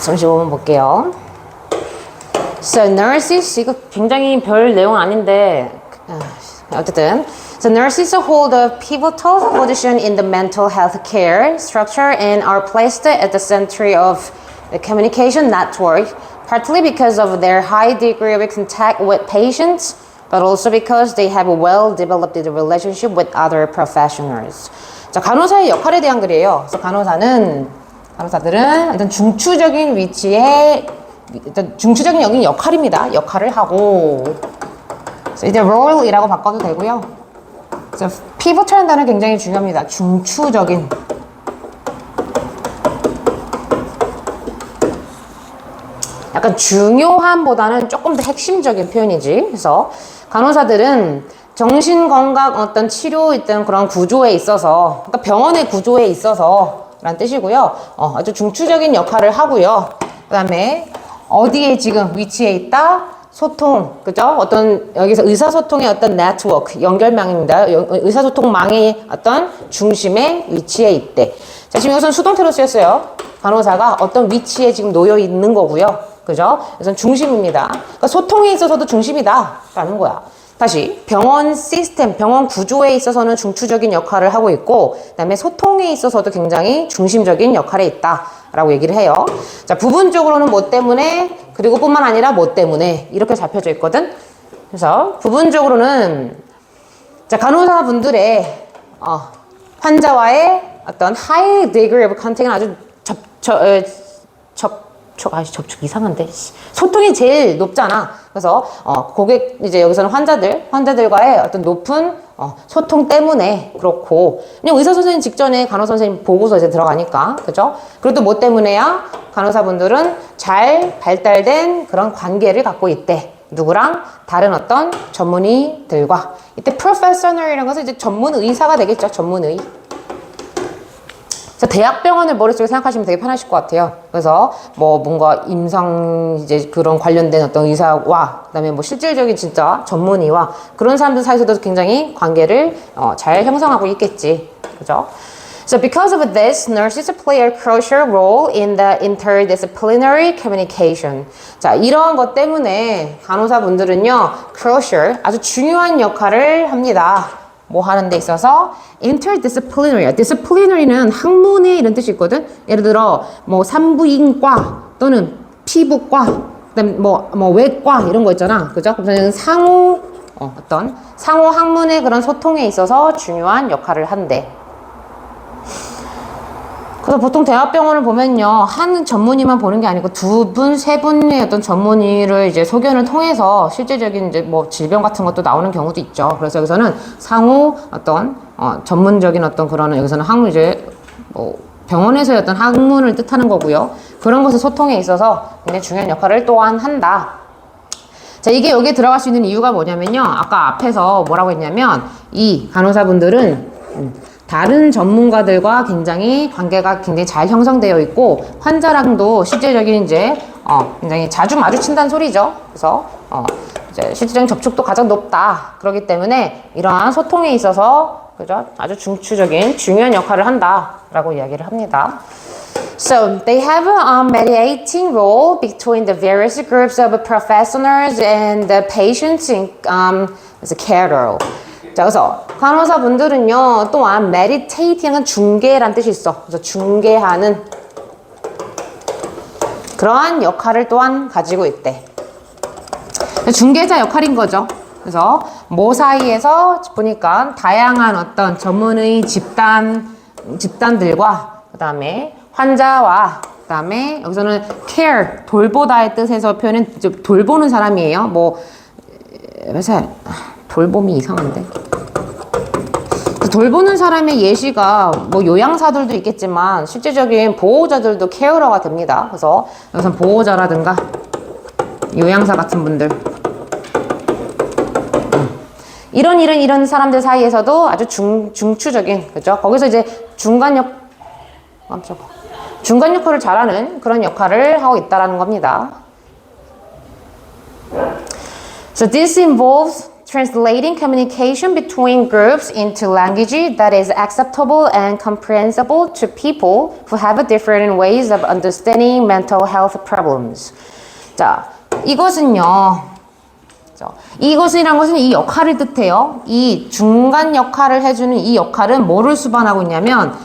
잠시 보면 볼게요. So nurses, 이거 굉장히 별 내용 아닌데 어쨌든 So nurses hold a pivotal position in the mental health care structure and are placed at the center of the communication network, partly because of their high degree of contact with patients, but also because they have a well-developed relationship with other professionals. 자, 간호사의 역할에 대한 글이에요. 그래서 간호사들은 어떤 중추적인 위치에 일단 중추적인 여긴 역할입니다. 역할을 하고 그래서 이제 role이라고 바꿔도 되고요. 그래서 pivotal이라는 단어 굉장히 중요합니다. 중추적인 약간 중요함보다는 조금 더 핵심적인 표현이지. 그래서 간호사들은 정신건강 어떤 치료 있던 그런 구조에 있어서 그러니까 병원의 구조에 있어서 라는 뜻이고요. 아주 중추적인 역할을 하고요. 그 다음에 어디에 지금 위치해 있다? 소통, 그죠? 어떤, 여기서 의사소통의 어떤 네트워크, 연결망입니다. 의사소통망의 어떤 중심에 위치해 있대. 자, 지금 여기서는 수동태로 쓰였어요. 간호사가 어떤 위치에 지금 놓여 있는 거고요. 그죠? 그래서 중심입니다. 그러니까 소통에 있어서도 중심이다. 라는 거야. 다시 병원 시스템, 병원 구조에 있어서는 중추적인 역할을 하고 있고 그 다음에 소통에 있어서도 굉장히 중심적인 역할에 있다 라고 얘기를 해요. 자, 부분적으로는 뭐 때문에 그리고 뿐만 아니라 뭐 때문에 이렇게 잡혀져 있거든. 그래서 부분적으로는 자, 간호사분들의 환자와의 어떤 high degree of contact는 아주 접촉 이상한데 소통이 제일 높잖아. 그래서 고객 이제 여기서는 환자들과의 어떤 높은 소통 때문에 그렇고 그냥 의사 선생님 직전에 간호사 선생님 보고서 이제 들어가니까 그죠? 그리고 또 뭐 때문에야 간호사분들은 잘 발달된 그런 관계를 갖고 있대. 누구랑? 다른 어떤 전문의들과. 이때 professional이라는 것은 이제 전문 의사가 되겠죠. 전문의. 그래서 대학병원을 머릿속에 생각하시면 되게 편하실 것 같아요. 그래서 뭐 뭔가 임상 이제 그런 관련된 어떤 의사와 그다음에 뭐 실질적인 진짜 전문의와 그런 사람들 사이에서도 굉장히 관계를 잘 형성하고 있겠지. 그죠? So because of this, nurses play a crucial role in the interdisciplinary communication. 자, 이런 것 때문에 간호사분들은요, crucial, 아주 중요한 역할을 합니다. 뭐 하는 데 있어서 interdisciplinary, disciplinary는 학문의 이런 뜻이 있거든. 예를 들어 뭐 산부인과 또는 피부과, 그다음에 뭐 외과 이런 거 있잖아, 그죠? 그래서 상호 어떤 상호 학문의 그런 소통에 있어서 중요한 역할을 한대. 그래서 보통 대학병원을 보면요, 한 전문의만 보는 게 아니고 두 분, 세 분의 어떤 전문의를 이제 소견을 통해서 실제적인 이제 뭐 질병 같은 것도 나오는 경우도 있죠. 그래서 여기서는 상호 어떤 전문적인 어떤 그런 여기서는 학문 이제 뭐 병원에서의 어떤 학문을 뜻하는 거고요. 그런 것의 소통에 있어서 굉장히 중요한 역할을 또한 한다. 자, 이게 여기에 들어갈 수 있는 이유가 뭐냐면요, 아까 앞에서 뭐라고 했냐면 이 간호사분들은 다른 전문가들과 굉장히 관계가 굉장히 잘 형성되어 있고 환자랑도 실제적인 이제 굉장히 자주 마주친다는 소리죠. 그래서 이제 실질적인 접촉도 가장 높다. 그렇기 때문에 이러한 소통에 있어서 그죠? 아주 중추적인 중요한 역할을 한다라고 이야기를 합니다. So they have a mediating role between the various groups of professionals and the patients as a carer. 자, 그래서 간호사분들은요, 또한 meditating은 중개란 뜻이 있어. 그래서 중개하는 그러한 역할을 또한 가지고 있대. 중개자 역할인 거죠. 그래서 뭐 사이에서 보니까 다양한 어떤 전문의 집단들과 그 다음에 환자와 그 다음에 여기서는 care, 돌보다의 뜻에서 표현은 돌보는 사람이에요. 뭐 회사 돌봄이 이상한데. 돌보는 사람의 예시가 뭐 요양사들도 있겠지만 실제적인 보호자들도 케어러가 됩니다. 그래서 여기서 보호자라든가 요양사 같은 분들 이런 사람들 사이에서도 아주 중추적인 그죠? 거기서 이제 중간 역할을 잘하는 그런 역할을 하고 있다라는 겁니다. So this involves translating communication between groups into language that is acceptable and comprehensible to people who have different ways of understanding mental health problems. 자, 이것은요. 이것이란 것은 이 역할을 뜻해요. 이 중간 역할을 해주는 이 역할은 뭐를 수반하고 있냐면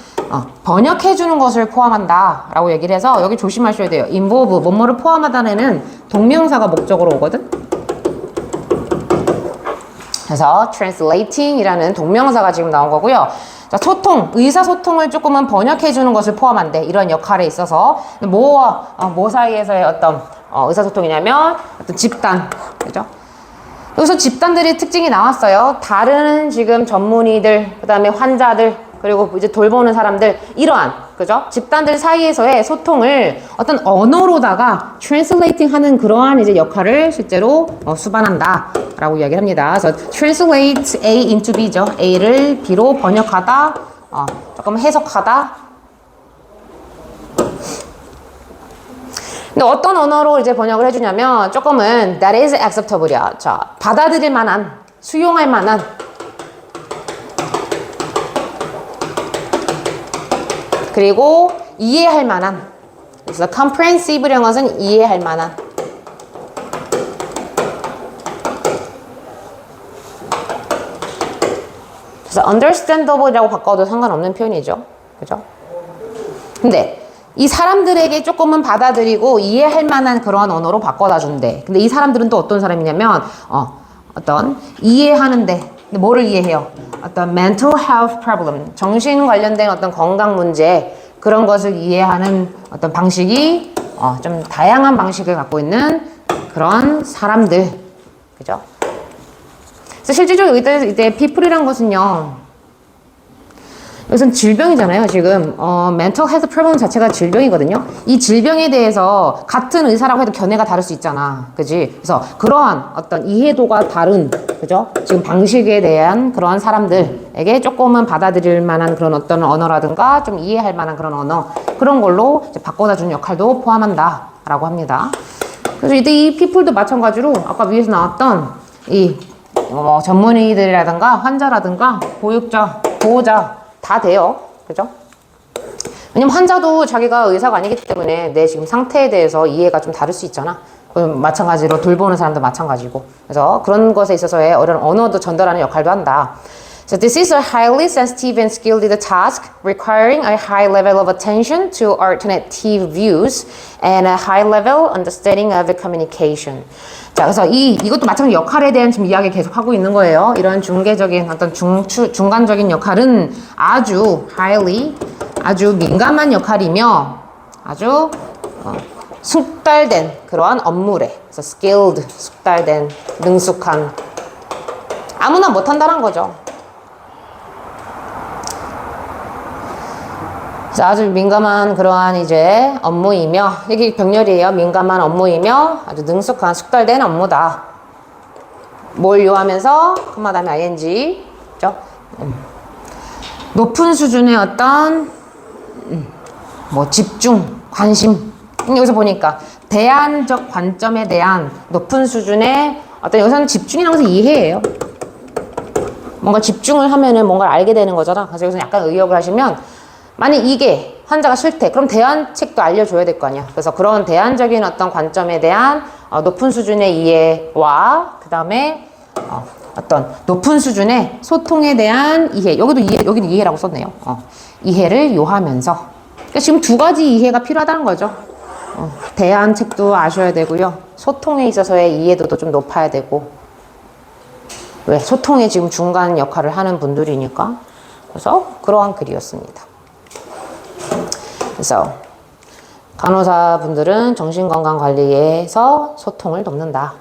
번역해주는 것을 포함한다 라고 얘기를 해서 여기 조심하셔야 돼요. involve, 뭐뭐를 포함하다는 동명사가 목적으로 오거든. 그래서 translating 이라는 동명사가 지금 나온 거고요. 자, 소통, 의사소통을 조금은 번역해주는 것을 포함한대. 이런 역할에 있어서 뭐와 뭐 사이에서의 어떤 의사소통이냐면 어떤 집단, 그죠? 여기서 집단들의 특징이 나왔어요. 다른 지금 전문의들, 그 다음에 환자들, 그리고 이제 돌보는 사람들, 이러한, 그죠? 집단들 사이에서의 소통을 어떤 언어로다가 translating 하는 그러한 이제 역할을 실제로 수반한다. 라고 이야기를 합니다. 그래서 translate A into B죠. A를 B로 번역하다, 조금 해석하다. 근데 어떤 언어로 이제 번역을 해주냐면 조금은 that is acceptable이야. 자, 받아들일 만한, 수용할 만한. 그리고 이해할 만한. 그래서 comprehensive라는 것은 이해할 만한. 그래서 understandable이라고 바꿔도 상관없는 표현이죠. 그죠? 근데 이 사람들에게 조금은 받아들이고 이해할 만한 그러한 언어로 바꿔다 준대. 근데 이 사람들은 또 어떤 사람이냐면 어떤 이해하는데 뭐를 이해해요? 어떤 mental health problem, 정신 관련된 어떤 건강 문제 그런 것을 이해하는 어떤 방식이 좀 다양한 방식을 갖고 있는 그런 사람들. 그죠? 그래서 실질적으로 이때 people이란 것은요. 이것은 질병이잖아요. 지금 mental health problem 자체가 질병이거든요. 이 질병에 대해서 같은 의사라고 해도 견해가 다를 수 있잖아. 그지? 그래서 그러한 어떤 이해도가 다른, 그죠? 지금 방식에 대한 그러한 사람들에게 조금은 받아들일 만한 그런 어떤 언어라든가 좀 이해할 만한 그런 언어, 그런 걸로 이제 바꿔다 주는 역할도 포함한다 라고 합니다. 그래서 이때 이 people도 마찬가지로 아까 위에서 나왔던 이 전문의들이라든가 환자라든가 보육자, 보호자 다 돼요. 그죠? 왜냐면 환자도 자기가 의사가 아니기 때문에 내 지금 상태에 대해서 이해가 좀 다를 수 있잖아. 마찬가지로 돌보는 사람도 마찬가지고. 그래서 그런 것에 있어서의 어려운 언어도 전달하는 역할도 한다. So this is a highly sensitive and skilled task requiring a high level of attention to alternative views and a high level understanding of communication. 자, 그래서 이것도 마찬가지 역할에 대한 지금 이야기 계속 하고 있는 거예요. 이런 중개적인 어떤 중간적인 역할은 아주 highly, 아주 민감한 역할이며 아주 숙달된 그러한 업무래. 그래서 skilled, 숙달된, 능숙한. 아무나 못한다는 거죠. 아주 민감한 그러한 이제 업무이며, 이게 병렬이에요. 민감한 업무이며 아주 능숙한 숙달된 업무다. 뭘 요하면서 콤마 다음에 ing, 그죠? 높은 수준의 어떤 뭐 집중, 관심. 여기서 보니까 대안적 관점에 대한 높은 수준의 어떤, 여기서는 집중이라는 것은 이해예요. 뭔가 집중을 하면은 뭔가를 알게 되는 거잖아. 그래서 여기서 약간 의역을 하시면, 만약 이게 환자가 싫대. 그럼 대안책도 알려줘야 될 거 아니야. 그래서 그런 대안적인 어떤 관점에 대한 높은 수준의 이해와 그 다음에 어떤 높은 수준의 소통에 대한 이해. 여기도 이해라고 썼네요. 이해를 요하면서. 그러니까 지금 두 가지 이해가 필요하다는 거죠. 대안책도 아셔야 되고요. 소통에 있어서의 이해도도 좀 높아야 되고. 왜? 소통에 지금 중간 역할을 하는 분들이니까. 그래서 그러한 글이었습니다. 그래서 간호사분들은 정신건강관리에서 소통을 돕는다.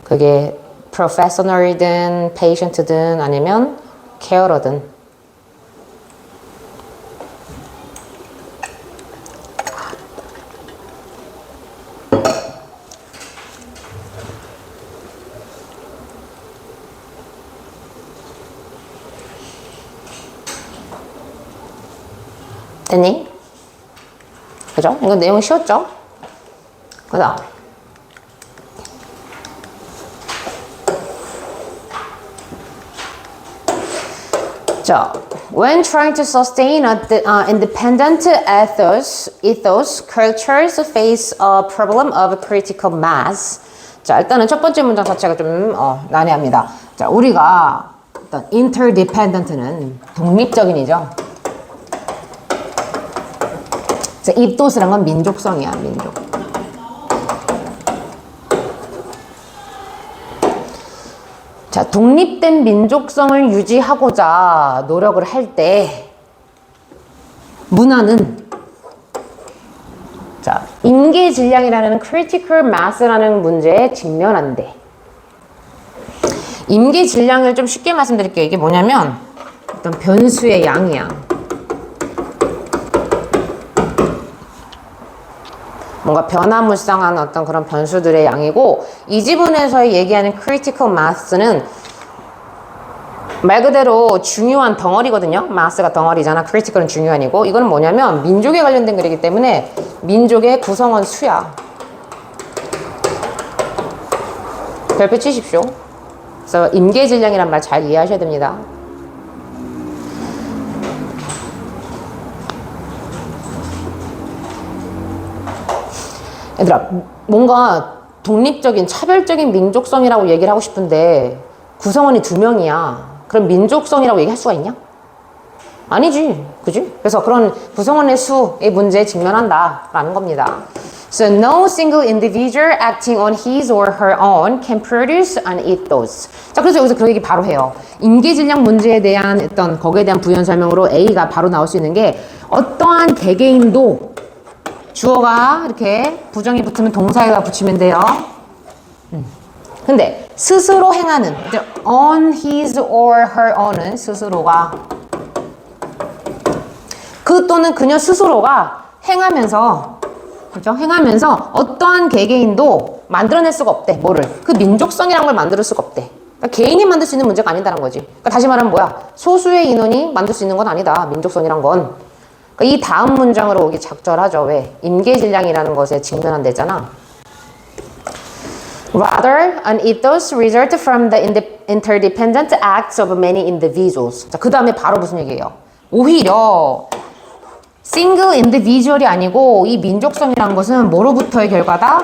그게 professional이든 patient든 아니면 care러든. 됐니? 그죠? 이건 내용이 쉬웠죠? 그래서 자, when trying to sustain an independent ethos, cultures face a problem of critical mass. 자, 일단은 첫 번째 문장 자체가 좀 난해합니다. 자, 우리가 일단 interdependent는 독립적인이죠. 자, ethos란 건 민족성이야, 민족. 자, 독립된 민족성을 유지하고자 노력을 할 때 문화는 자, 임계질량이라는 critical mass라는 문제에 직면한대. 임계질량을 좀 쉽게 말씀드릴게요. 이게 뭐냐면 어떤 변수의 양이야. 뭔가 변화무쌍한 어떤 그런 변수들의 양이고, 이 지분에서 얘기하는 critical mass는 말 그대로 중요한 덩어리거든요. mass가 덩어리잖아. critical은 중요한이고, 이거는 뭐냐면 민족에 관련된 글이기 때문에 민족의 구성원 수야. 별표 치십시오. 그래서 임계질량이란 말 잘 이해하셔야 됩니다. 얘들아, 뭔가 독립적인 차별적인 민족성이라고 얘기를 하고 싶은데 구성원이 2명이야. 그럼 민족성이라고 얘기할 수가 있냐? 아니지, 그지? 그래서 그런 구성원의 수의 문제에 직면한다 라는 겁니다. So no single individual acting on his or her own can produce an ethos. 자, 그래서 여기서 그 얘기 바로 해요. 임계질량 문제에 대한 어떤 거기에 대한 부연 설명으로 A가 바로 나올 수 있는 게, 어떠한 개개인도 주어가 이렇게 부정이 붙으면 동사에다 붙이면 돼요. 근데 스스로 행하는, on his or her own은 스스로가, 그 또는 그녀 스스로가 행하면서, 그죠? 행하면서 어떠한 개개인도 만들어낼 수가 없대. 뭐를? 그 민족성이란 걸 만들 수가 없대. 그러니까 개인이 만들 수 있는 문제가 아니다는 거지. 그러니까 다시 말하면 뭐야? 소수의 인원이 만들 수 있는 건 아니다. 민족성이란 건. 그러니까 이 다음 문장으로 오기 적절하죠. 왜? 임계질량이라는 것에 직면한대잖아. Rather, an ethos result from the interdependent acts of many individuals. 자, 그 다음에 바로 무슨 얘기예요? 오히려 single individual이 아니고 이 민족성이라는 것은 뭐로부터의 결과다?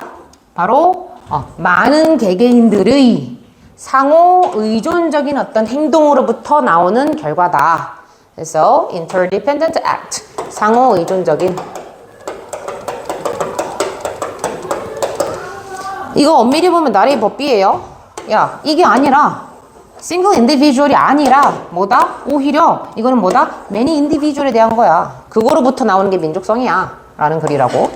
바로 많은 개개인들의 상호 의존적인 어떤 행동으로부터 나오는 결과다. 그래서 interdependent act, 상호 의존적인. 이거 엄밀히 보면 나레이 법비예요. 야, 이게 아니라 single individual이 아니라 뭐다? 오히려 이거는 뭐다? many individual에 대한 거야. 그거로부터 나오는 게 민족성이야 라는 글이라고.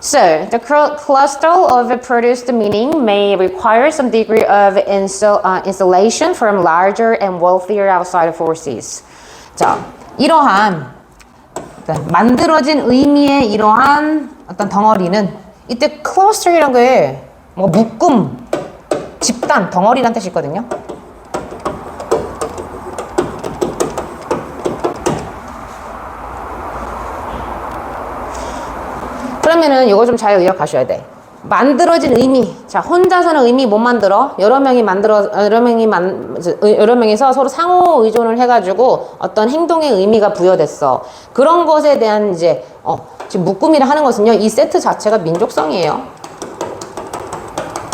So, the cluster of produced meaning may require some degree of insulation from larger and wealthier outside forces. 자, 이러한 만들어진 의미의 이러한 어떤 덩어리는, 이때 cluster이라는 게 뭐 묶음, 집단, 덩어리란 뜻이 있거든요. 그러면은 이거 좀 잘 기억하셔야 돼. 만들어진 의미. 자, 혼자서는 의미 못 만들어. 여러 명이서 서로 상호 의존을 해가지고 어떤 행동의 의미가 부여됐어. 그런 것에 대한 이제 지금 묶음이라 하는 것은요, 이 세트 자체가 민족성이에요.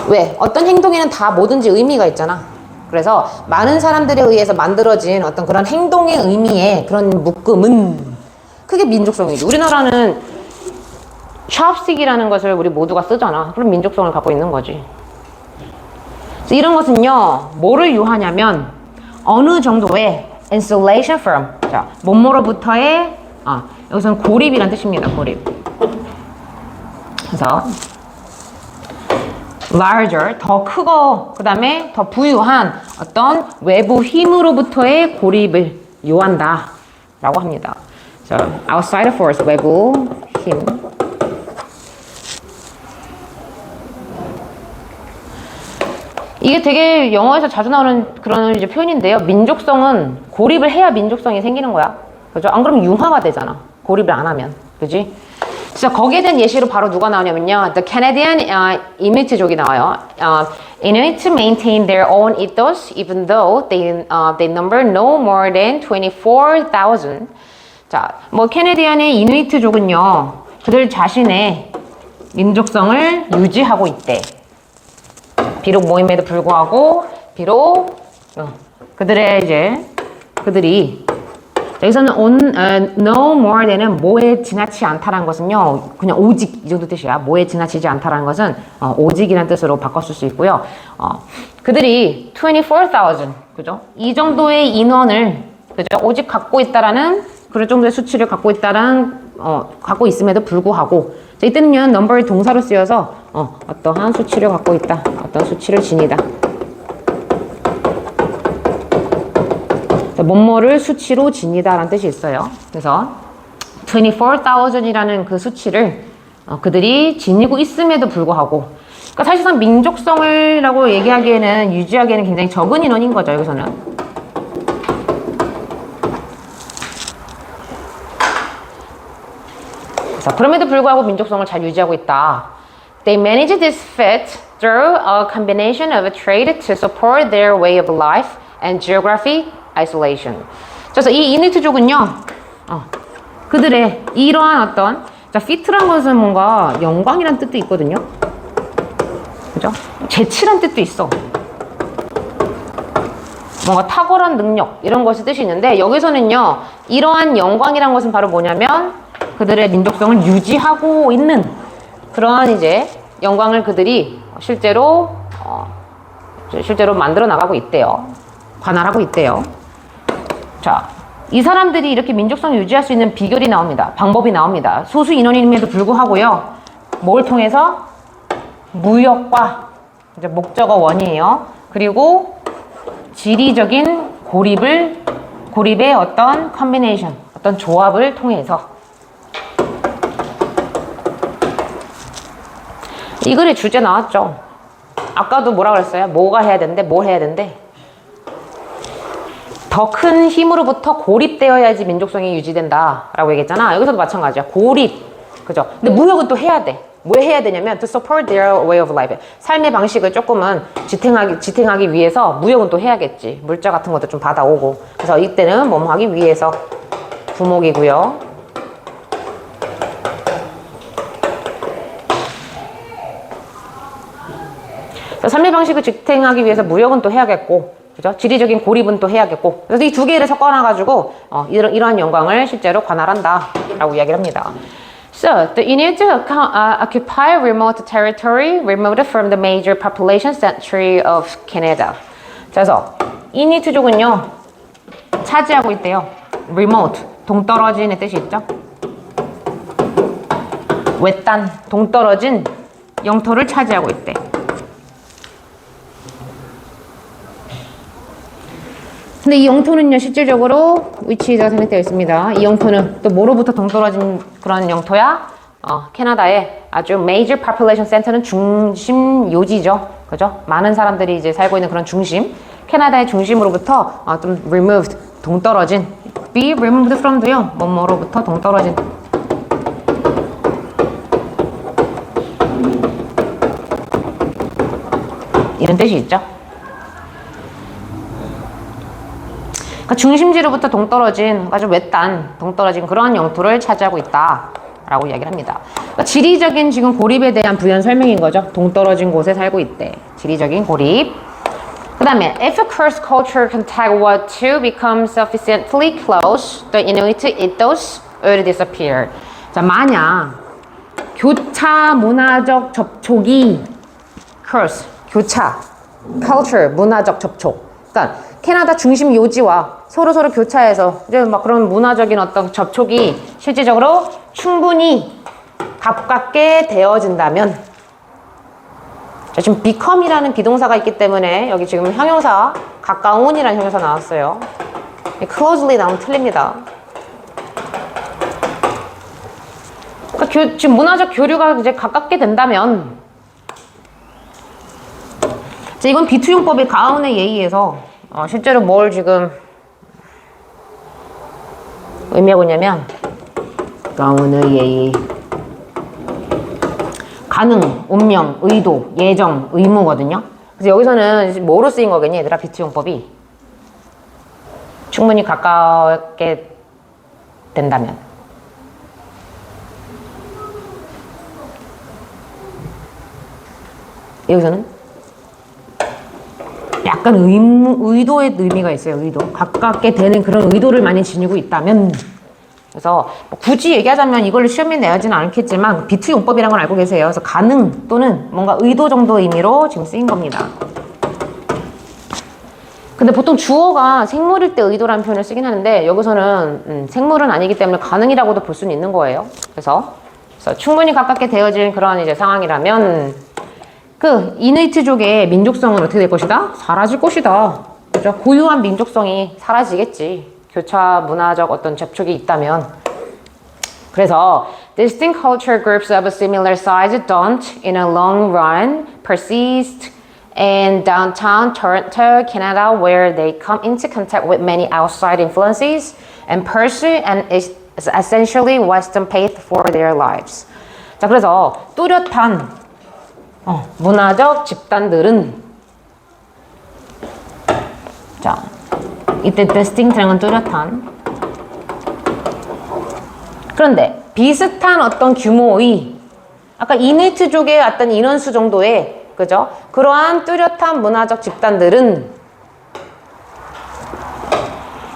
왜? 어떤 행동에는 다 뭐든지 의미가 있잖아. 그래서 많은 사람들에 의해서 만들어진 어떤 그런 행동의 의미의 그런 묶음은 그게 민족성이지. 우리나라는 chopstick이라는 것을 우리 모두가 쓰잖아. 그럼 민족성을 갖고 있는 거지. 그래서 이런 것은요, 뭐를 유하냐면 어느 정도의 insulation from, 자, 뭐뭐로부터의 여기서는 고립이란 뜻입니다. 고립. 그래서 larger, 더 크고 그 다음에 더 부유한 어떤 외부 힘으로부터의 고립을 요한다 라고 합니다. So, outside force, 외부 힘. 이게 되게 영어에서 자주 나오는 그런 이제 표현인데요. 민족성은 고립을 해야 민족성이 생기는 거야. 그죠? 안 그러면 융화가 되잖아. 고립을 안 하면. 그지? 그래서 거기에 대한 예시로 바로 누가 나오냐면요. The Canadian Inuit족이 나와요. Inuit maintain their own ethos even though they number no more than 24,000. 자, 뭐 캐네디안의 이누이트족은요. 그들 자신의 민족성을 유지하고 있대. 비록 모임에도 불구하고 비록 그들이 여기서는 no more than은 뭐에 지나치 않다라는 것은요, 그냥 오직 이 정도 뜻이야. 뭐에 지나치지 않다라는 것은 오직이라는 뜻으로 바꿨을 수 있고요. 그들이 24,000, 그죠? 이 정도의 인원을, 그죠? 오직 갖고 있다라는 그럴 정도의 수치를 갖고 있다라는 갖고 있음에도 불구하고, 자, 이때는요, number의 동사로 쓰여서 어떠한 수치를 갖고 있다, 어떤 수치를 지니다. 뭐뭐를 수치로 지니다 라는 뜻이 있어요. 그래서 24,000이라는 그 수치를 그들이 지니고 있음에도 불구하고, 그러니까 사실상 민족성을 얘기하기에는, 유지하기에는 굉장히 적은 인원인 거죠, 여기서는. 그래서 그럼에도 불구하고 민족성을 잘 유지하고 있다. They manage this feat through a combination of a trade to support their way of life and geography isolation. 그래서 이 이누이트족은요, 그들의 이러한 어떤, 자, fit란 것은 뭔가 영광이란 뜻도 있거든요. 그죠? 재치란 뜻도 있어. 뭔가 탁월한 능력, 이런 것이 뜻이 있는데, 여기서는요, 이러한 영광이란 것은 바로 뭐냐면, 그들의 민족성을 유지하고 있는 그러한 이제 영광을 그들이 실제로 만들어 나가고 있대요. 관할하고 있대요. 자, 이 사람들이 이렇게 민족성을 유지할 수 있는 비결이 나옵니다. 방법이 나옵니다. 소수 인원임에도 불구하고요. 뭘 통해서? 무역과 이제 목적어 원이에요. 그리고 지리적인 고립의 어떤 컨비네이션, 어떤 조합을 통해서. 이 글의 주제 나왔죠. 아까도 뭐라 그랬어요? 뭐가 해야 되는데, 뭘 해야 되는데? 더 큰 힘으로부터 고립되어야지 민족성이 유지된다 라고 얘기했잖아. 여기서도 마찬가지야. 고립. 그죠? 근데 무역은 또 해야 돼. 왜 해야 되냐면 to support their way of life. 삶의 방식을 조금은 지탱하기 위해서 무역은 또 해야겠지. 물자 같은 것도 좀 받아오고. 그래서 이때는 뭐뭐 하기 위해서 부목이고요. 삶의 방식을 지탱하기 위해서 무역은 또 해야겠고, 그죠? 지리적인 고립은 또 해야겠고. 그래서 이 두 개를 섞어놔가지고 이러한 영광을 실제로 관할한다 라고 이야기를 합니다. So, the Inuit occupy remote territory remote from the major population center of Canada. 그래서 이누이트족은요, 차지하고 있대요. remote, 동떨어진의 뜻이 있죠? 외딴, 동떨어진 영토를 차지하고 있대. 근데 이 영토는요, 실질적으로 위치가 생략되어 있습니다. 이 영토는 또 뭐로부터 동떨어진 그런 영토야? 캐나다의 아주 major population center는 중심 요지죠. 그죠? 많은 사람들이 이제 살고 있는 그런 중심. 캐나다의 중심으로부터 좀 removed, 동떨어진. be removed from도요, 뭐뭐로부터 동떨어진. 이런 뜻이 있죠. 그러니까 중심지로부터 동떨어진, 아주 외딴, 동떨어진 그러한 영토를 차지하고 있다 라고 이야기를 합니다. 그러니까 지리적인 지금 고립에 대한 부연 설명인 거죠. 동떨어진 곳에 살고 있대. 지리적인 고립. 그 다음에 if a cross culture contact were to become sufficiently close, the Inuit ethos would disappear. 자, 만약 교차 문화적 접촉이 cross, 교차, culture, 문화적 접촉. 그러니까 캐나다 중심 요지와 서로 교차해서 이제 막 그런 문화적인 어떤 접촉이 실질적으로 충분히 가깝게 되어진다면, 자, 지금 become이라는 비동사가 있기 때문에 여기 지금 형용사 가까운이라는 형용사 나왔어요. closely 나오면 틀립니다. 그러니까 지금 문화적 교류가 이제 가깝게 된다면, 자, 이건 비투용법의 가운의 예의에서 실제로 뭘 지금 의미하고 있냐면, 가운의 예의, 가능, 운명, 의도, 예정, 의무거든요. 그래서 여기서는 뭐로 쓰인 거겠니, 얘들아? 비투용법이 충분히 가깝게 된다면. 여기서는 약간 의도의 의미가 있어요. 의도. 가깝게 되는 그런 의도를 많이 지니고 있다면. 그래서 뭐 굳이 얘기하자면 이걸로 시험에 내야지는 않겠지만 비투용법이라는 걸 알고 계세요. 그래서 가능 또는 뭔가 의도 정도 의미로 지금 쓰인 겁니다. 근데 보통 주어가 생물일 때 의도라는 표현을 쓰긴 하는데 여기서는 생물은 아니기 때문에 가능이라고도 볼 수는 있는 거예요. 그래서 충분히 가깝게 되어질 그런 이제 상황이라면 그 이누이트족의 민족성은 어떻게 될 것이다? 사라질 것이다. 그죠? 고유한 민족성이 사라지겠지. 교차 문화적 어떤 접촉이 있다면. 그래서 distinct culture groups of a similar size don't, in a long run, persist in downtown Toronto, Canada, where they come into contact with many outside influences and pursue an essentially Western path for their lives. 자, 그래서 뚜렷한 문화적 집단들은 자, 이때 distinct라는 건 뚜렷한 그런데 비슷한 어떤 규모의 아까 이누이트족의 어떤 인원수 정도의 그죠? 그러한 뚜렷한 문화적 집단들은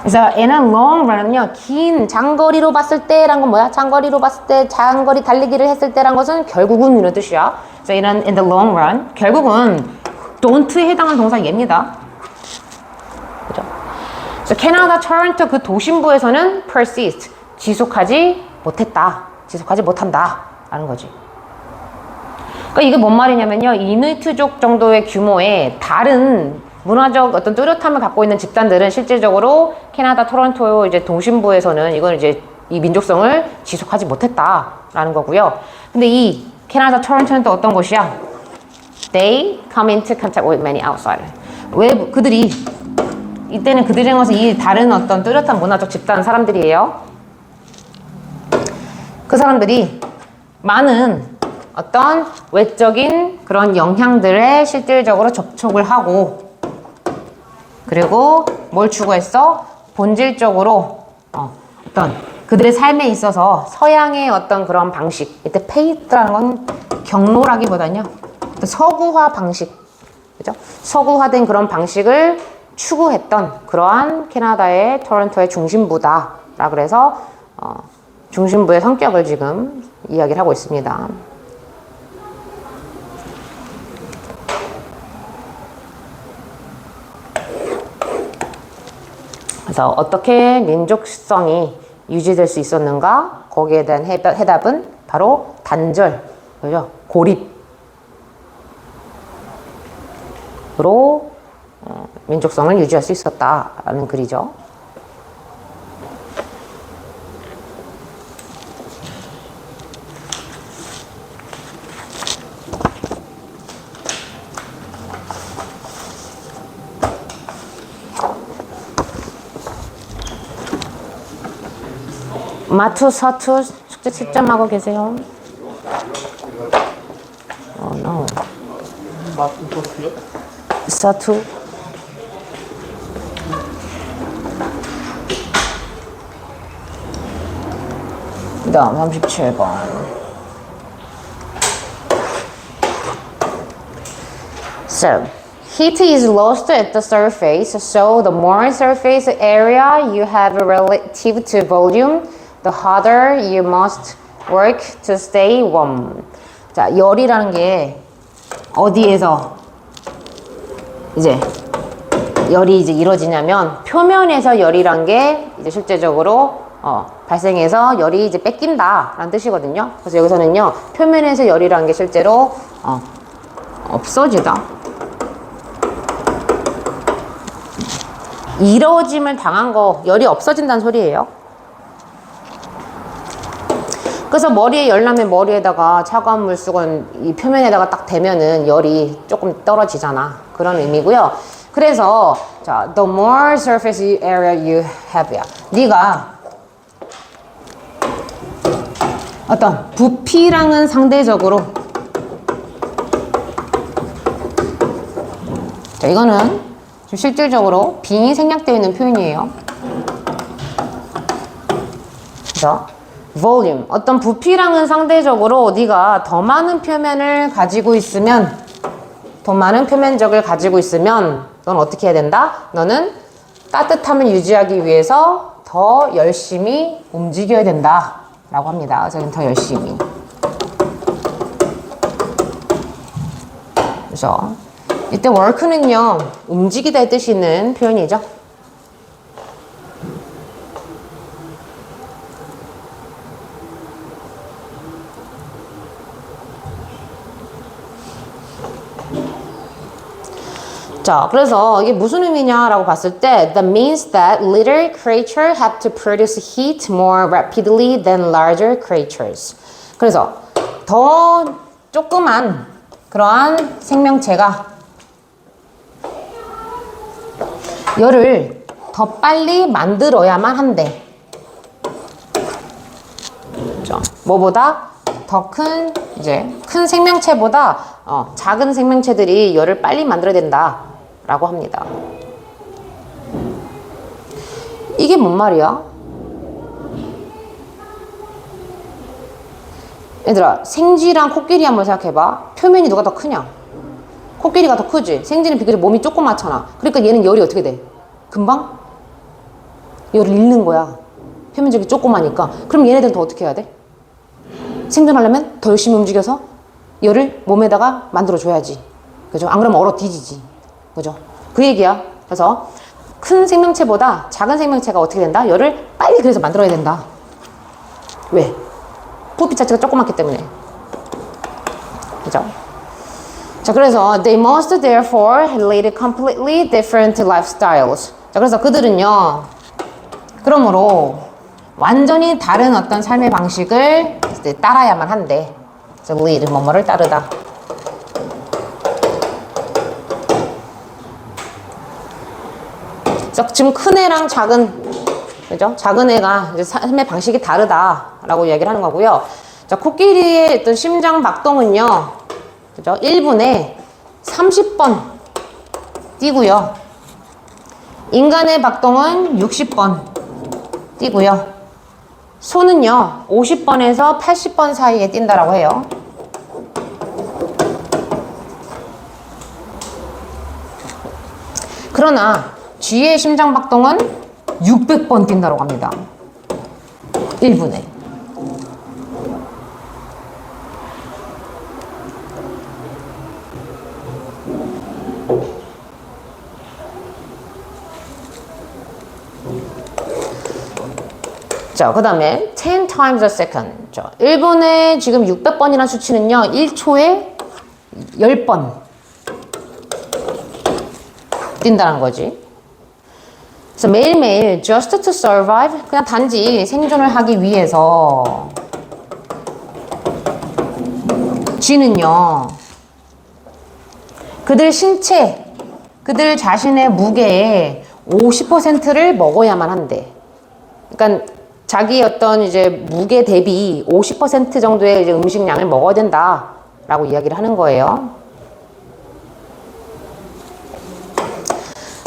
그래서 in a long run은요 긴 장거리로 봤을 때란 건 뭐야? 장거리로 봤을 때 장거리 달리기를 했을 때란 것은 결국은 이런 뜻이야. 그래서 in the long run 결국은 don't에 해당하는 동사 얘입니다. 그죠? 그래서 캐나다 토론토 그 도심부에서는 persist 지속하지 못했다. 지속하지 못한다. 라는 거지. 그러니까 이게 뭔 말이냐면요. 이누이트족 정도의 규모의 다른 문화적 어떤 뚜렷함을 갖고 있는 집단들은 실질적으로 캐나다 토론토 이제 도심부에서는 이건 이제 이 민족성을 지속하지 못했다라는 거고요. 근데 이 캐나다 토론토는 또 어떤 곳이야? They come into contact with many outsiders. 왜 그들이 이때는 그들이라는 것은 이 다른 어떤 뚜렷한 문화적 집단 사람들이에요. 그 사람들이 많은 어떤 외적인 그런 영향들에 실질적으로 접촉을 하고 그리고 뭘 추구했어? 본질적으로 어떤 그들의 삶에 있어서 서양의 어떤 그런 방식 이때 페이트라는 건 경로라기보다는요 서구화 방식 그죠? 서구화된 그런 방식을 추구했던 그러한 캐나다의 토론토의 중심부다 라 그래서 중심부의 성격을 지금 이야기를 하고 있습니다. 그래서 어떻게 민족성이 유지될 수 있었는가? 거기에 대한 해답은 바로 단절, 그죠? 고립으로 민족성을 유지할 수 있었다라는 글이죠. 마투, 서투 숙제 10점 하고 계세요. no. 마투, 서투요? 서투. 그 다음 37번. So, heat is lost at the surface, so the more surface area you have relative to volume, the harder you must work to stay warm. 자, 열이라는 게 어디에서 이제 열이 이제 이루어지냐면 표면에서 열이란 게 이제 실제적으로 발생해서 열이 이제 뺏긴다라는 뜻이거든요. 그래서 여기서는요 표면에서 열이란 게 실제로 없어지다. 이루어짐을 당한 거 열이 없어진다는 소리예요. 그래서 머리에 열 나면 머리에다가 차가운 물수건 이 표면에다가 딱 대면은 열이 조금 떨어지잖아. 그런 의미고요. 그래서 자, the more surface area you have야. 네가 어떤 부피랑은 상대적으로 자, 이거는 좀 실질적으로 빙이 생략되어 있는 표현이에요. 그래서 volume, 어떤 부피랑은 상대적으로 네가 더 많은 표면을 가지고 있으면, 더 많은 표면적을 가지고 있으면 넌 어떻게 해야 된다? 너는 따뜻함을 유지하기 위해서 더 열심히 움직여야 된다 라고 합니다. 저는 더 열심히. 그래서 이때 work는요, 움직이다의 뜻이 있는 표현이죠. 자, 그래서 이게 무슨 의미냐라고 봤을 때 that means that little creatures have to produce heat more rapidly than larger creatures. 그래서 더 조그만 그러한 생명체가 열을 더 빨리 만들어야만 한대. 그렇죠? 뭐보다 더 큰, 이제 큰 생명체보다 작은 생명체들이 열을 빨리 만들어야 된다 라고 합니다. 이게 뭔 말이야? 얘들아, 생쥐랑 코끼리 한번 생각해봐. 표면이 누가 더 크냐? 코끼리가 더 크지? 생쥐는 비교적 몸이 조그맣잖아. 그러니까 얘는 열이 어떻게 돼? 금방 열을 잃는 거야. 표면적이 조그마니까. 그럼 얘네들은 더 어떻게 해야 돼? 생존하려면 더 열심히 움직여서 열을 몸에다가 만들어줘야지. 그죠? 안 그러면 얼어 뒤지지. 그죠? 그 얘기야. 그래서 큰 생명체보다 작은 생명체가 어떻게 된다? 열을 빨리 그래서 만들어야 된다. 왜? 부피 자체가 조그맣기 때문에. 그죠? 자, 그래서 they must therefore lead completely different lifestyles. 자, 그래서 그들은요, 그러므로 완전히 다른 어떤 삶의 방식을 따라야만 한대. 그래서 lead, 뭐뭐를 따르다. 그래서 지금 큰 애랑 작은, 그죠? 작은 애가 이제 삶의 방식이 다르다라고 이야기를 하는 거고요. 자, 코끼리의 어떤 심장 박동은요, 그죠? 1분에 30번 뛰고요. 인간의 박동은 60번 뛰고요. 소는요, 50번에서 80번 사이에 뛴다라고 해요. 그러나 쥐의 심장 박동은 600번 뛴다고 합니다. 1분에. 자, 그 다음에 10 times a second. 1분에 지금 600번이라는 수치는요, 1초에 10번 뛴다는 거지. 그래서 매일매일 just to survive, 그냥 단지 생존을 하기 위해서 쥐는요, 그들 신체, 그들 자신의 무게의 50%를 먹어야만 한대. 그러니까 자기 어떤 이제 무게 대비 50% 정도의 이제 음식량을 먹어야 된다라고 이야기를 하는 거예요.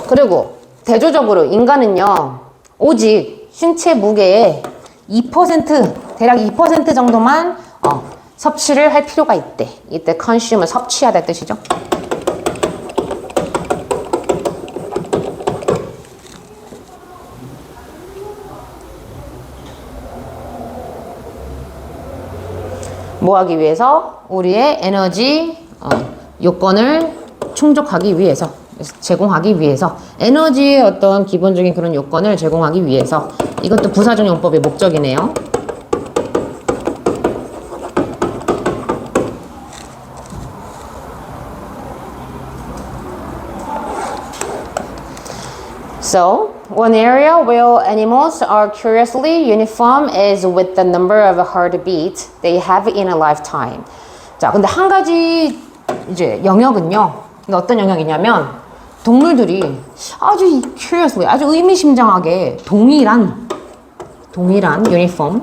그리고 대조적으로 인간은요, 오직 신체 무게의 2%, 대략 2% 정도만 섭취를 할 필요가 있대. 이때 consume은 섭취하다 뜻이죠. 뭐 하기 위해서? 우리의 에너지 요건을 충족하기 위해서, 제공하기 위해서, 에너지의 어떤 기본적인 그런 요건을 제공하기 위해서. 이것도 부사적 용법의 목적이네요. So, one area where animals are curiously uniform is with the number of heartbeats they have in a lifetime. 자, 근데 한 가지 이제 영역은요. 근데 어떤 영역이냐면 동물들이 아주 curiously, 아주 의미심장하게 동일한 uniform,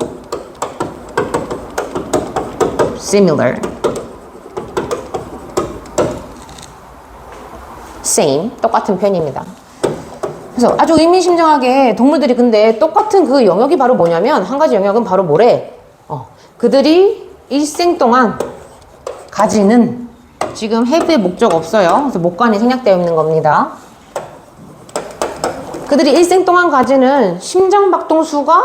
similar same, 똑같은 편입니다. 그래서 아주 의미심장하게 동물들이 근데 똑같은 그 영역이 바로 뭐냐면 한 가지 영역은 바로 뭐래? 그들이 일생 동안 가지는 지금 have의 목적 없어요. 그래서 목관이 생략되어 있는 겁니다. 그들이 일생 동안 가지는 심장박동수가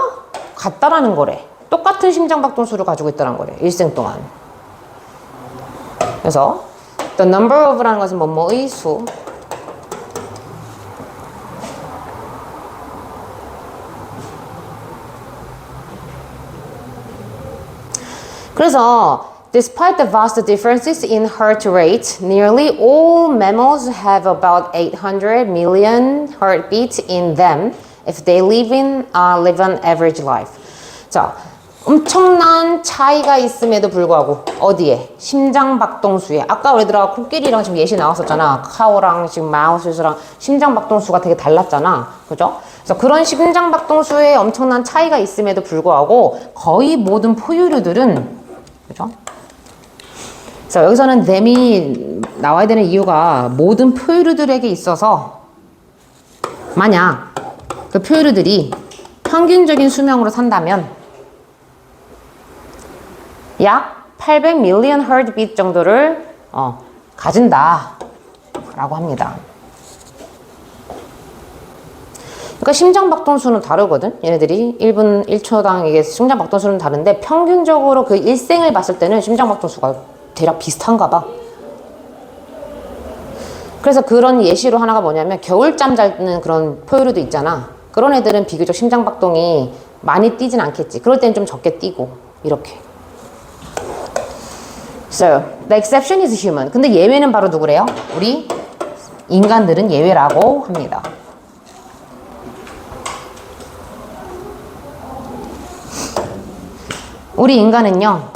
같다라는 거래. 똑같은 심장박동수를 가지고 있다는 거래. 일생 동안. 그래서 the number of라는 것은 뭐뭐의 수. 그래서 despite the vast differences in heart rate, nearly all mammals have about 800 million heartbeats in them if they live an average life. 자, 엄청난 차이가 있음에도 불구하고 어디에? 심장박동수에. 아까 우리들아 코끼리랑 지금 예시 나왔었잖아. 카우랑 지금 마우스랑 심장박동수가 되게 달랐잖아. 그죠? 그래서 그런 심장박동수에 엄청난 차이가 있음에도 불구하고 거의 모든 포유류들은 그죠? 그래서 여기서는 them이 나와야 되는 이유가 모든 포유류들에게 있어서 만약 그 포유류들이 평균적인 수명으로 산다면 약 800 million heartbeat 정도를 가진다 라고 합니다. 그러니까 심장박동수는 다르거든. 얘네들이 1분 1초당 이게 심장박동수는 다른데 평균적으로 그 일생을 봤을 때는 심장박동수가 대략 비슷한가 봐. 그래서 그런 예시로 하나가 뭐냐면 겨울잠 자는 그런 포유류도 있잖아. 그런 애들은 비교적 심장박동이 많이 뛰진 않겠지. 그럴 때는 좀 적게 뛰고 이렇게. So, the exception is human. 근데 예외는 바로 누구래요? 우리 인간들은 예외라고 합니다. 우리 인간은요,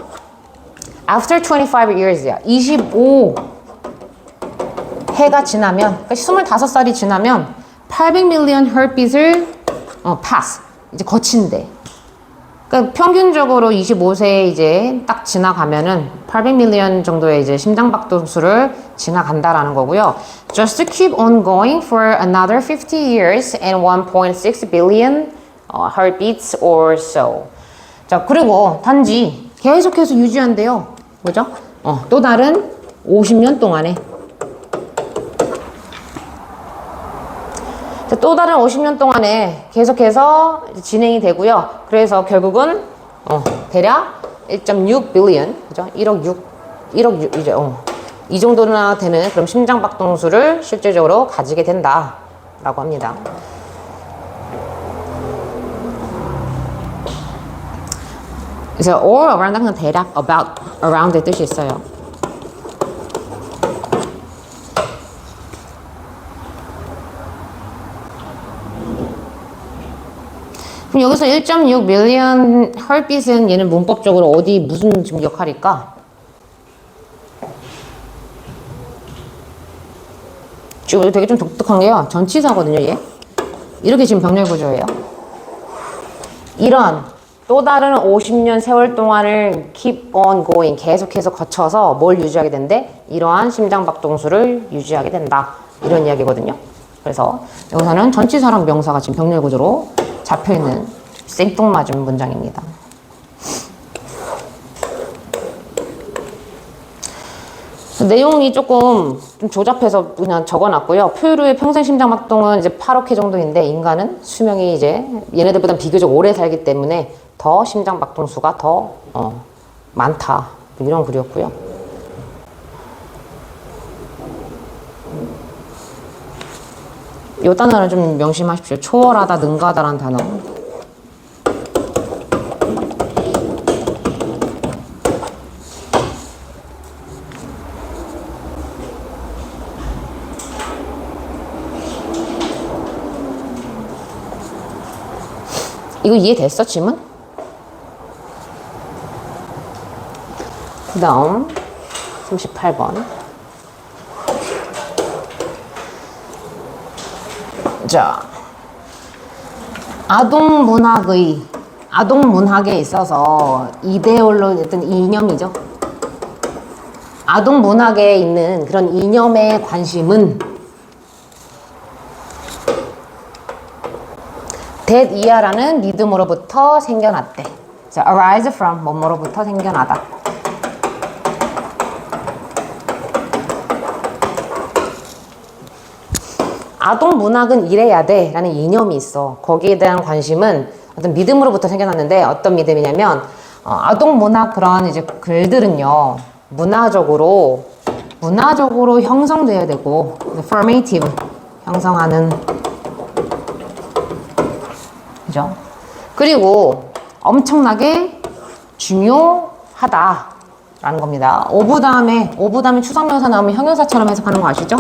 after 25 years야. 25해가 지나면, 그러니까 25살이 지나면 800 million heartbeat을 pass, 이제 거친대. 그러니까 평균적으로 25세 이제 딱 지나가면은 800 million 정도의 이제 심장박동수를 지나간다라는 거고요. Just to keep on going for another 50 years and 1.6 billion heartbeats or so. 자, 그리고 단지 계속해서 유지한대요. 그죠? 또 다른 50년 동안에. 자, 또 다른 50년 동안에 계속해서 진행이 되고요. 그래서 결국은 대략 1.6 billion, 그죠? 1억 6 이제 이 정도나 되는 그럼 심장박동수를 실질적으로 가지게 된다라고 합니다. 그래서 all around 그냥 대략 about around의 뜻이 있어요. 그럼 여기서 1.6 million heartbeat은 얘는 문법적으로 어디 무슨 지금 역할일까? 지금 되게 좀 독특한 게요. 전치사거든요, 얘. 이렇게 지금 병렬 구조예요. 이런 또 다른 50년 세월 동안을 keep on going, 계속해서 거쳐서 뭘 유지하게 된대? 이러한 심장박동수를 유지하게 된다. 이런 이야기거든요. 그래서 여기서는 전치사랑 명사가 지금 병렬 구조로 잡혀있는 생뚱맞은 문장입니다. 내용이 조금 좀 조잡해서 그냥 적어놨고요. 포유류의 평생 심장박동은 이제 8억 회 정도인데 인간은 수명이 이제 얘네들보다 비교적 오래 살기 때문에 더 심장박동수가 더 많다. 이런 글이었고요. 이 단어는 좀 명심하십시오. 초월하다, 능가하다라는 단어. 이거 이해됐어, 질문? 그 다음 38번. 자, 아동문학에 있어서 이데올로 어떤 이념이죠. 아동문학에 있는 그런 이념의 관심은 that 이하라는 믿음으로부터 생겨났대. 자, arise from 뭐뭐로부터 생겨나다. 아동 문학은 이래야 돼 라는 이념이 있어. 거기에 대한 관심은 어떤 믿음으로부터 생겨났는데 어떤 믿음이냐면 아동 문학 그런 이제 글들은요 문화적으로 형성돼야 되고 formative 형성하는 그죠? 그리고 엄청나게 중요하다라는 겁니다. 오브 다음에 추상명사 나오면 형용사처럼 해석하는 거 아시죠?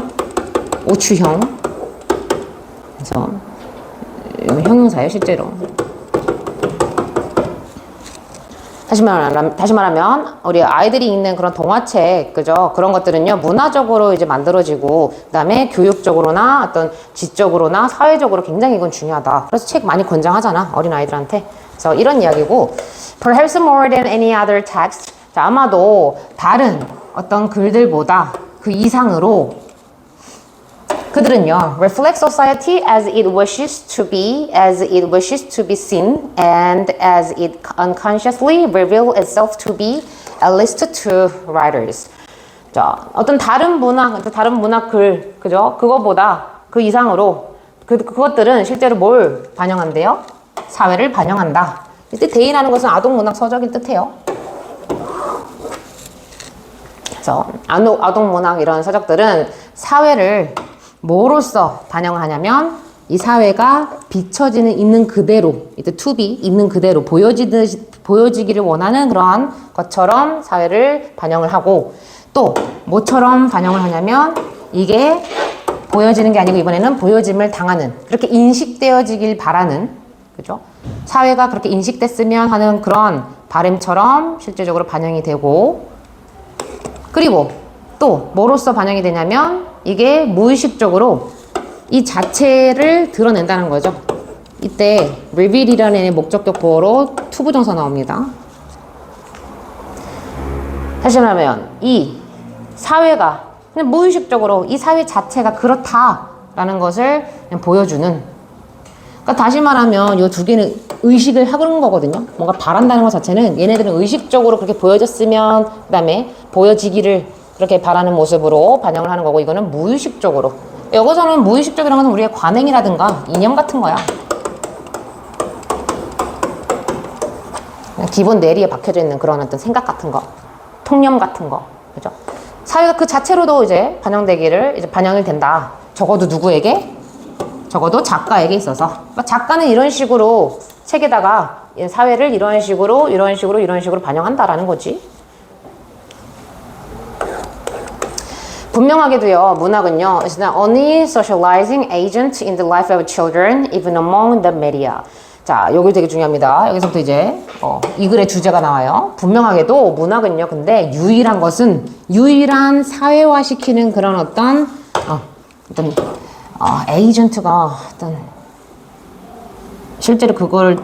오추형. 그래서 이거 형용사예요, 실제로. 다시 말하면 우리 아이들이 읽는 그런 동화책, 그죠? 그런 것들은요 문화적으로 이제 만들어지고 그다음에 교육적으로나 어떤 지적으로나 사회적으로 굉장히 이건 중요하다. 그래서 책 많이 권장하잖아, 어린 아이들한테. 그래서 이런 이야기고, perhaps more than any other text. 자, 아마도 다른 어떤 글들보다 그 이상으로 그들은요 reflect society as it wishes to be, as it wishes to be seen, and as it unconsciously reveals itself to be, at least to writers. 자, 어떤 다른 문학 글, 그죠? 그거보다 그 이상으로 그것들은 실제로 뭘 반영한대요? 사회를 반영한다. 이때 대인하는 것은 아동 문학 서적인 뜻이에요. 그래서 아동 문학 이런 서적들은 사회를 뭐로써 반영을 하냐면 이 사회가 비춰지는 있는 그대로, 이때 to be 있는 그대로 보여지기를 원하는 그러한 것처럼 사회를 반영을 하고, 또 뭐처럼 반영을 하냐면 이게 보여지는 게 아니고 이번에는 보여짐을 당하는, 그렇게 인식되어지길 바라는, 그죠? 사회가 그렇게 인식됐으면 하는 그런 바람처럼 실제적으로 반영이 되고, 그리고 또 뭐로써 반영이 되냐면 이게 무의식적으로 이 자체를 드러낸다는 거죠. 이때 reveal이라는 목적격 보어로 to 부정사 나옵니다. 다시 말하면 이 사회가 그냥 무의식적으로 이 사회 자체가 그렇다라는 것을 그냥 보여주는, 그러니까 다시 말하면 이 두 개는 의식을 하는 거거든요. 뭔가 바란다는 것 자체는 얘네들은 의식적으로 그렇게 보여졌으면, 그 다음에 보여지기를 그렇게 바라는 모습으로 반영을 하는 거고, 이거는 무의식적으로. 여기서는 무의식적이라는 것은 우리의 관행이라든가 이념 같은 거야. 기본 뇌리에 박혀져 있는 그런 어떤 생각 같은 거, 통념 같은 거, 그죠? 사회가 그 자체로도 이제 반영이 된다. 적어도 누구에게? 적어도 작가에게 있어서. 그러니까 작가는 이런 식으로 책에다가 사회를 이런 식으로 반영한다라는 거지. 분명하게도요, 문학은요, is not only socializing agent in the life of children, even among the media. 자, 여기 되게 중요합니다. 여기서부터 이제 이 글의 주제가 나와요. 분명하게도 문학은요, 근데 유일한 사회화시키는 그런 어떤 에이전트가 어떤 실제로 그걸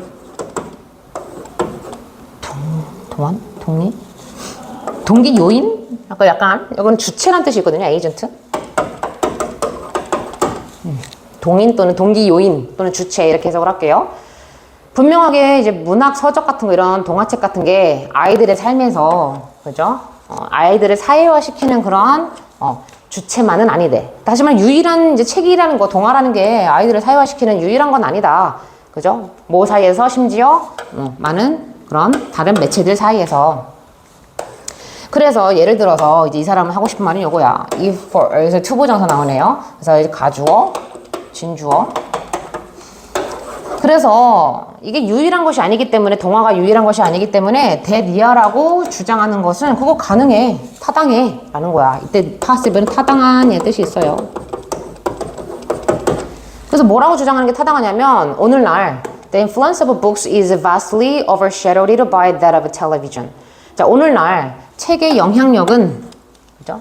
동기 요인? 약간 이건 주체란 뜻이 있거든요. 에이전트. 동인 또는 동기 요인 또는 주체 이렇게 해석을 할게요. 분명하게 이제 문학 서적 같은 거, 이런 동화책 같은 게 아이들의 삶에서, 그죠? 아이들을 사회화시키는 그런 주체만은 아니대. 다시 말해 유일한 이제 책이라는 거, 동화라는 게 아이들을 사회화시키는 유일한 건 아니다. 그죠? 뭐 사이에서, 심지어 많은 그런 다른 매체들 사이에서. 그래서 예를 들어서 이제 이 사람은 하고 싶은 말은 요거야. 여기서 투부정사 나오네요. 그래서 이제 가주어, 진주어. 그래서 이게 유일한 것이 아니기 때문에, 동화가 유일한 것이 아니기 때문에 대니아라고 주장하는 것은 그거 가능해, 타당해 라는 거야. 이때 possible은 타당한 뜻이 있어요. 그래서 뭐라고 주장하는 게 타당하냐면, 오늘날 the influence of books is vastly overshadowed by that of television. 자, 오늘날 책의 영향력은, 그죠?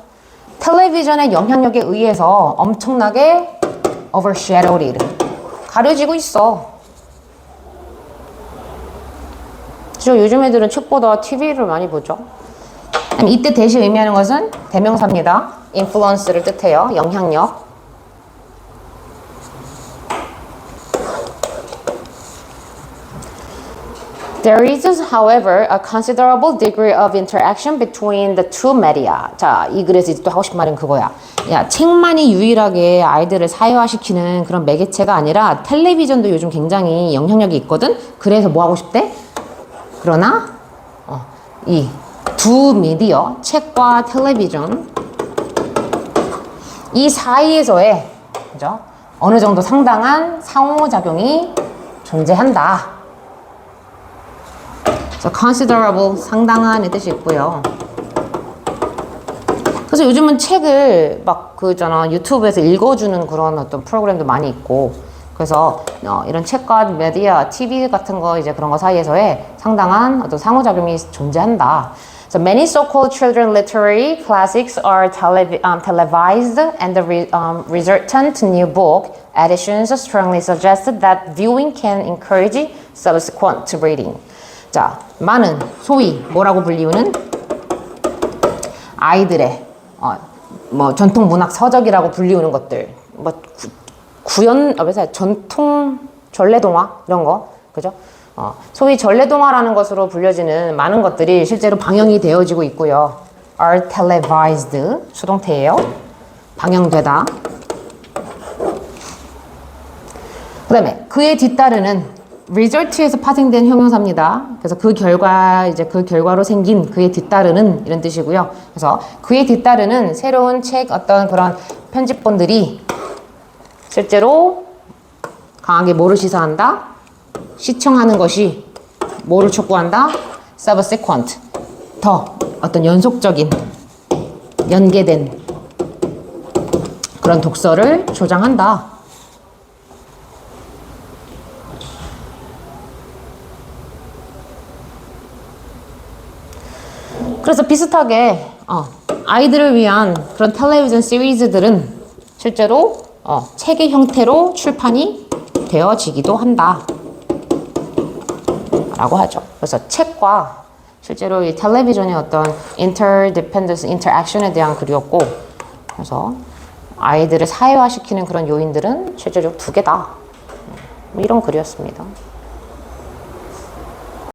텔레비전의 영향력에 의해서 엄청나게 overshadowed, 가려지고 있어. 그죠? 요즘 애들은 책보다 TV를 많이 보죠. 이때 대신 의미하는 것은 대명사입니다. influence를 뜻해요. 영향력. There is, however, a considerable degree of interaction between the two media. 자, 이 글에서 이제 또 하고 싶은 말은 그거야. 야, 책만이 유일하게 아이들을 사회화시키는 그런 매개체가 아니라 텔레비전도 요즘 굉장히 영향력이 있거든? 그래서 뭐 하고 싶대? 그러나, 이 두 미디어, 책과 텔레비전, 이 사이에서의, 그죠? 어느 정도 상당한 상호작용이 존재한다. 그래서 considerable, 상당한의 뜻이 있고요. 그래서 요즘은 책을 막 있잖아, 유튜브에서 읽어주는 그런 어떤 프로그램도 많이 있고, 그래서 이런 책과 메디어, TV 같은 거 이제 그런 거 사이에서의 상당한 어떤 상호작용이 존재한다. So many so-called children literary classics are televised, and the resultant new book editions strongly suggested that viewing can encourage subsequent reading. 자, 많은 소위 뭐라고 불리우는 아이들의 뭐 전통 문학 서적이라고 불리우는 것들, 뭐 전통 전래동화 이런 거, 그죠? 소위 전래동화라는 것으로 불려지는 많은 것들이 실제로 방영이 되어지고 있고요. are televised, 수동태예요. 방영되다. 그 다음에 그에 뒤따르는 result에서 파생된 형용사입니다. 그래서 그 결과로 생긴 그에 뒤따르는 이런 뜻이고요. 그래서 그에 뒤따르는 새로운 책 어떤 그런 편집본들이 실제로 강하게 뭐를 시사한다? 시청하는 것이 뭐를 촉구한다? subsequent, 더 어떤 연속적인, 연계된 그런 독서를 조장한다. 그래서 비슷하게 아이들을 위한 그런 텔레비전 시리즈들은 실제로 책의 형태로 출판이 되어지기도 한다 라고 하죠. 그래서 책과 실제로 이 텔레비전의 어떤 interdependence, interaction에 대한 글이었고, 그래서 아이들을 사회화시키는 그런 요인들은 실제적으로 두 개다. 이런 글이었습니다.